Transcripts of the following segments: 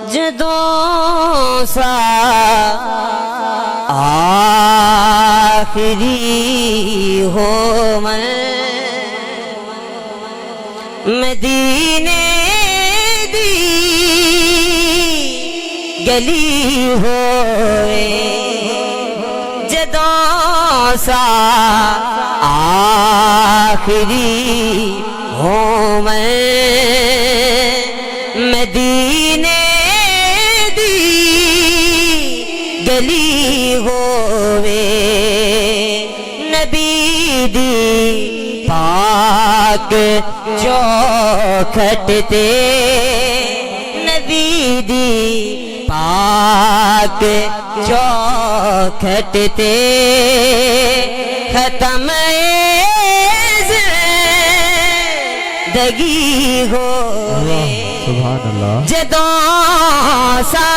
جدوں سا آخری ہو مدینے دی گلی ہوئے جدوں سا آخری ہو مدینے دی گلی ہوئے نبی دی پاک چوکھٹ تے نبی دی پاک چوکھٹ تے ختم زندگی ہوئے سبحان اللہ جدوں سا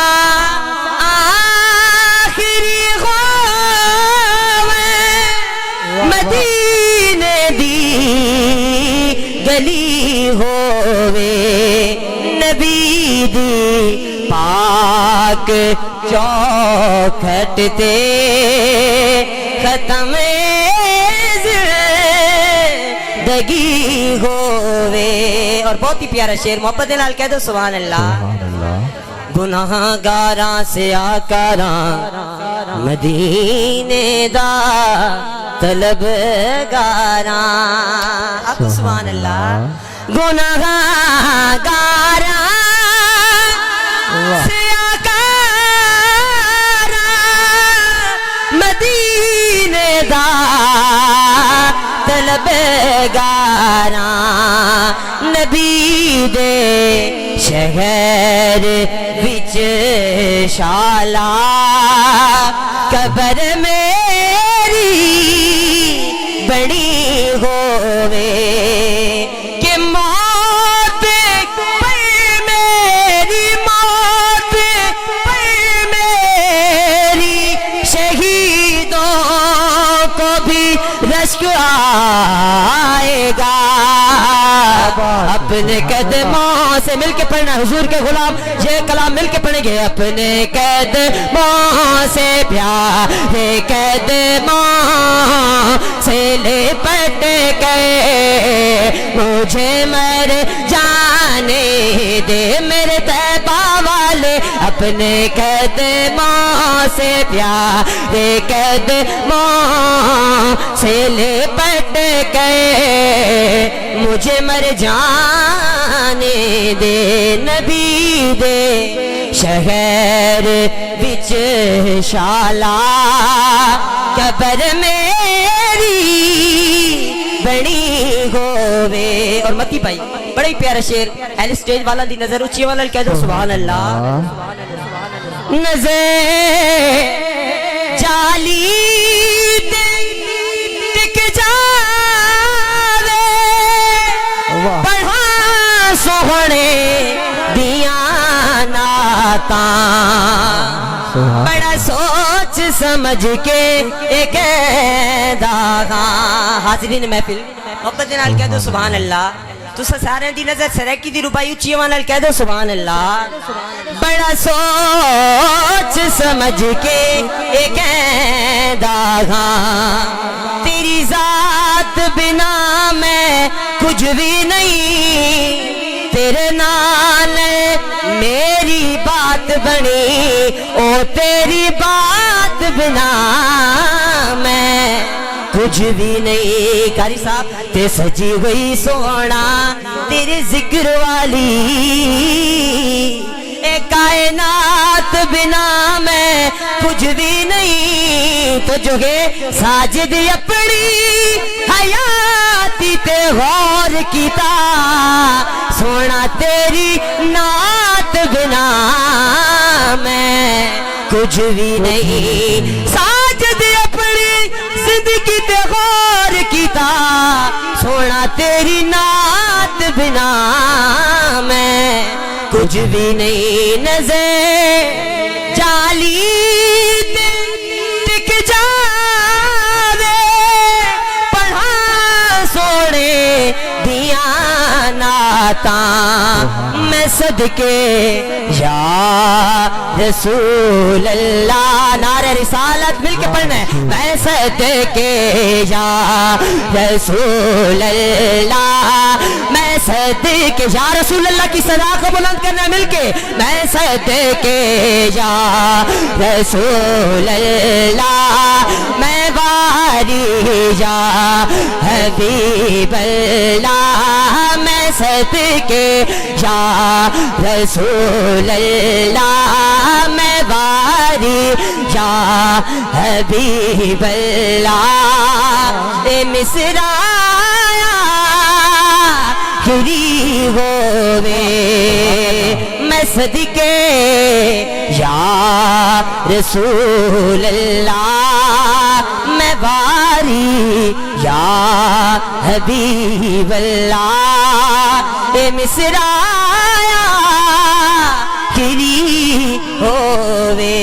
آخری ہوئے مدینے دی گلی ہوئے نبی دی پاک چوکھٹ تے ختم زندگی ہوئے اور بہت ہی پیارا شعر محبت دے نال کہہ دو سبحان اللہ گناہ گاراں سے آکاراں مدینے دا طلب گاراں آپ سبحان اللہ گناہ گاراں سے آکاراں مدینے دا طلب گاراں نبی دے شہر وچ شالا قبر میری بڑی ہووے کہ موت پہ میری موت پہ میری شہیدوں کو بھی رشک آئے گا اپنے قدموں سے مل کے پڑھنا حضور کے غلام یہ کلام مل کے پڑھیں گے اپنے قدموں سے پیارے قدموں سے لپٹ گئے مجھے مر جانے دے میرے طیبہ والے اپنے قدموں سے پیارے قدموں سے لپٹ گئے مجھے مر جانے دے نبی دے شہر وچ شالا قبر میری بڑی ہووے اور مکی بھائی بڑا ہی پیارا شعر اہل سٹیج والا دی نظر اچھی والا کہہ دو سبحان اللہ نظر جالی سوہنے دیاں ناتاں بڑا سوچ سمجھ کے ایک داغاں حاضرین محفل محبت دے نال کہہ دو سبحان اللہ تسا سارے دی نظر سریکی دی روپائی اچھی نال کہہ دو سبحان اللہ بڑا سوچ سمجھ کے ایک داغاں تیری ذات بنا میں کچھ بھی نہیں تیرے نال میری بات بنی او تیری بات بنا میں کچھ بھی نہیں قاری صاحب تے سجی ہوئی سونا تیرے ذکر والی اے کائنات بنا میں کچھ بھی نہیں تو جو ہے ساجد اپنی حیاتی تے غور کیتا سونا تیری نعت بنا میں کچھ بھی نہیں ساجد اپنی زندگی تے غور کیتا سونا تیری نعت بنا میں کچھ بھی نہیں نظر جالی ٹک جاوے پڑھا سوڑے دیاں ناتاں میں صدقے یا رسول اللہ، نعرہ رسالت مل کے پڑھنا ہے، میں صدقے یا رسول اللہ، میں صدقے یا رسول اللہ کی صدا کو بلند کرنا ہے مل کے، میں صدقے یا رسول اللہ، میں واری یا حبیب اللہ، میں صدقے یا رسول اللہ، میں واری یا حبیب اللہ، اے مصرایا کری ہوئے میں صدقے یا رسول اللہ، میں واری یا حبیب اللہ، اے مصرایا کری ہوئے